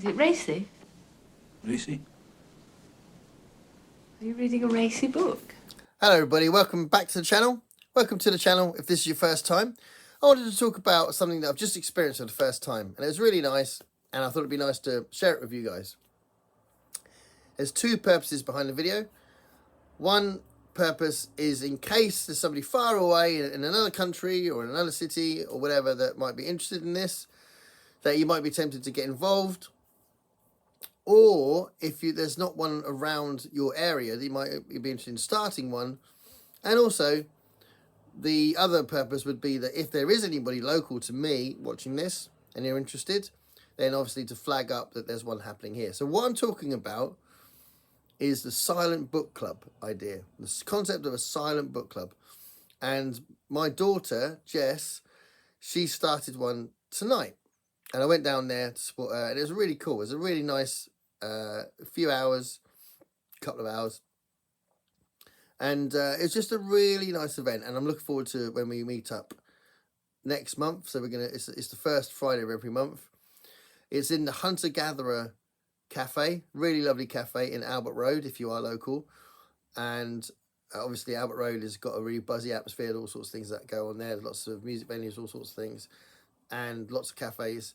Is it racy? Racy? Are you reading a racy book? Hello everybody, welcome back to the channel. Welcome to the channel if this is your first time. I wanted to talk about something that I've just experienced for the first time, and it was really nice, and I thought it'd be nice to share it with you guys. There's two purposes behind the video. One purpose is in case there's somebody far away in another country or in another city or whatever that might be interested in this, that you might be tempted to get involved. Or if there's not one around your area, that you might be interested in starting one. And also, the other purpose would be that if there is anybody local to me watching this and you're interested, then obviously to flag up that there's one happening here. So what I'm talking about is the silent book club idea, the concept of a silent book club. And my daughter, Jess, she started one tonight. And I went down there to support her, and it was really cool. It was a really nice few hours, couple of hours. And it was just a really nice event, and I'm looking forward to when we meet up next month. So it's the first Friday of every month. It's in the Hunter-Gatherer Cafe, really lovely cafe in Albert Road if you are local. And obviously Albert Road has got a really buzzy atmosphere, all sorts of things that go on there. There's lots of music venues, all sorts of things, and lots of cafes.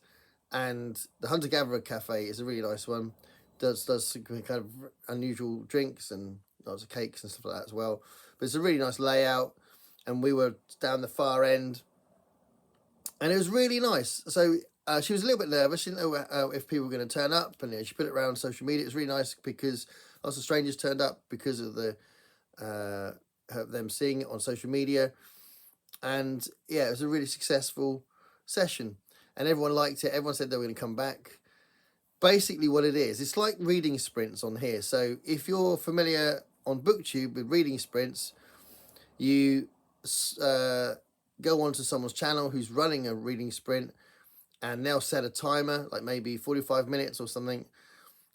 And the Hunter-Gatherer Cafe is a really nice one. Does some kind of unusual drinks and lots of cakes and stuff like that as well. But it's a really nice layout, and we were down the far end, and it was really nice. So she was a little bit nervous. She didn't know if people were going to turn up, and she put it around social media. It was really nice because lots of strangers turned up because of them seeing it on social media. And yeah, it was a really successful session, and everyone liked it. Everyone said they were going to come back. Basically what it is, it's like reading sprints on here. So if you're familiar on booktube with reading sprints, you go onto someone's channel who's running a reading sprint, and they'll set a timer, like maybe 45 minutes or something,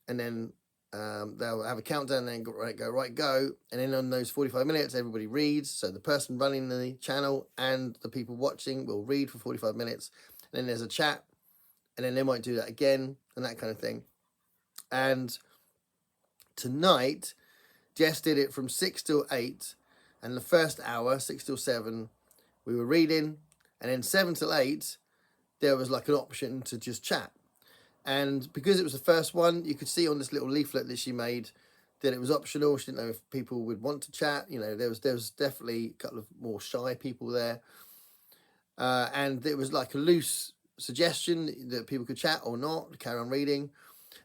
and then they'll have a countdown and then go, and then on those 45 minutes everybody reads. So the person running the channel and the people watching will read for 45 minutes, and then there's a chat, and then they might do that again and that kind of thing. And tonight Jess did it from 6 till 8, and the first hour, 6 till 7, we were reading, and then 7 till 8 there was like an option to just chat. And because it was the first one, you could see on this little leaflet that she made that it was optional. She didn't know if people would want to chat. You know, there was definitely a couple of more shy people there, and it was like a loose suggestion that people could chat or not, carry on reading.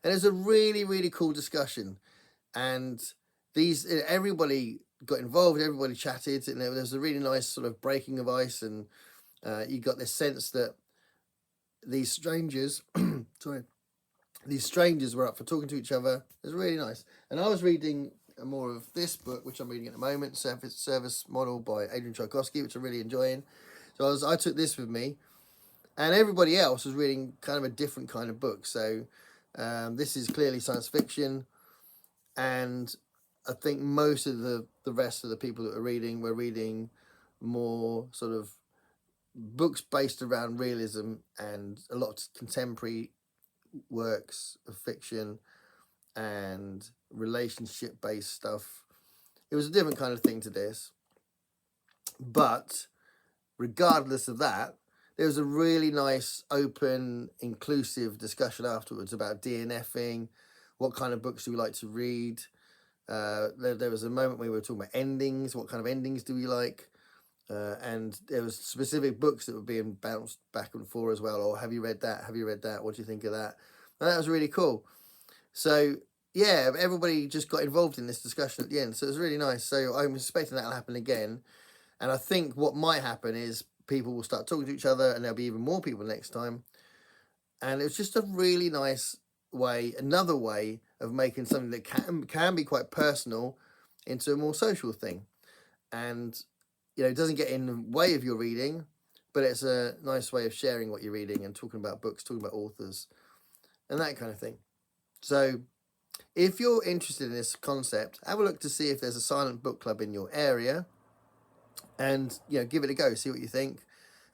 And it was a really, really cool discussion, and everybody got involved, everybody chatted, and there was a really nice sort of breaking of ice, and you got this sense that these strangers these strangers were up for talking to each other. It was really nice. And I was reading more of this book, which I'm reading at the moment, Service Model by Adrian Tchaikovsky, which I'm really enjoying. So I took this with me, and everybody else was reading kind of a different kind of book. So this is clearly science fiction, and I think most of the rest of the people that were reading more sort of books based around realism and a lot of contemporary works of fiction and relationship based stuff. It was a different kind of thing to this, but regardless of that, there was a really nice, open, inclusive discussion afterwards about DNFing, what kind of books do we like to read. There was a moment where we were talking about endings, what kind of endings do we like, and there was specific books that were being bounced back and forth as well. Or have you read that? Have you read that? What do you think of that? And that was really cool. So yeah, everybody just got involved in this discussion at the end. So it was really nice. So I'm expecting that'll happen again. And I think what might happen is people will start talking to each other, and there'll be even more people next time. And it's just a really nice way, another way of making something that can be quite personal into a more social thing. And you know, it doesn't get in the way of your reading, but it's a nice way of sharing what you're reading and talking about books, talking about authors, and that kind of thing. So if you're interested in this concept, have a look to see if there's a silent book club in your area, and you know, give it a go, see what you think.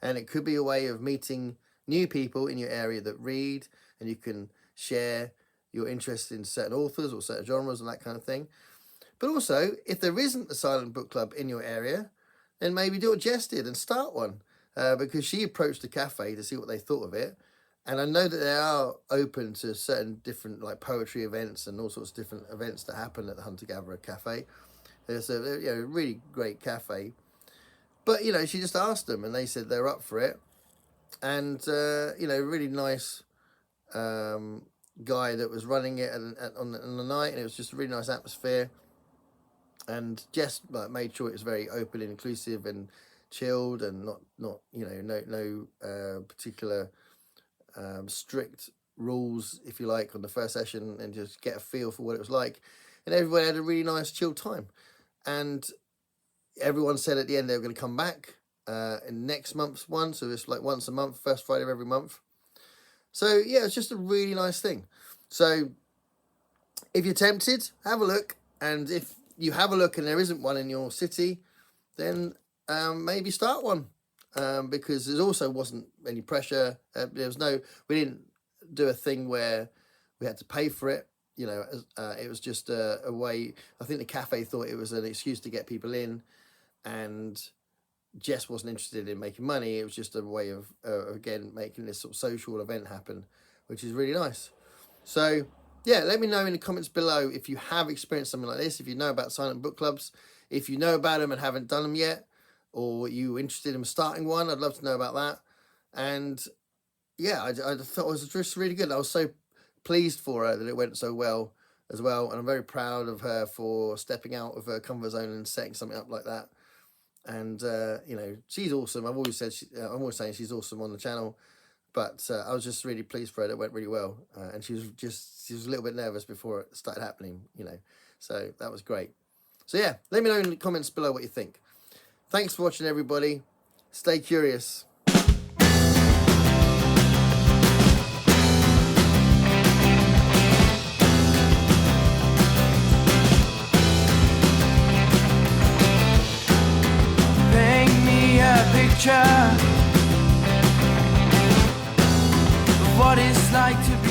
And it could be a way of meeting new people in your area that read, and you can share your interest in certain authors or certain genres and that kind of thing. But also, if there isn't a silent book club in your area, then maybe do what Jess did and start one, because she approached the cafe to see what they thought of it. And I know that they are open to certain different like poetry events and all sorts of different events that happen at the Hunter Gatherer Cafe. It's a really great cafe. But she just asked them and they said they're up for it. And really nice guy that was running it on the night, and it was just a really nice atmosphere. And Jess made sure it was very open and inclusive and chilled, and not no particular strict rules, if you like, on the first session, and just get a feel for what it was like. And everyone had a really nice chill time, and everyone said at the end they were going to come back in next month's one, so it's like once a month, first Friday of every month. So yeah, it's just a really nice thing. So if you're tempted, have a look, and if you have a look and there isn't one in your city, then maybe start one, because there also wasn't any pressure. We didn't do a thing where we had to pay for it. It was just a way. I think the cafe thought it was an excuse to get people in, and Jess wasn't interested in making money. It was just a way of again making this sort of social event happen, which is really nice. So yeah, let me know in the comments below if you have experienced something like this, if you know about silent book clubs, if you know about them and haven't done them yet, or you're interested in starting one. I'd love to know about that. And yeah, I thought it was just really good. I was so pleased for her that it went so well as well, and I'm very proud of her for stepping out of her comfort zone and setting something up like that. And she's awesome. I'm always saying she's awesome on the channel, but I was just really pleased for her. It went really well, and she was a little bit nervous before it started happening, so that was great. So yeah, let me know in the comments below what you think. Thanks for watching, everybody. Stay curious. Paint me a picture of what it's like to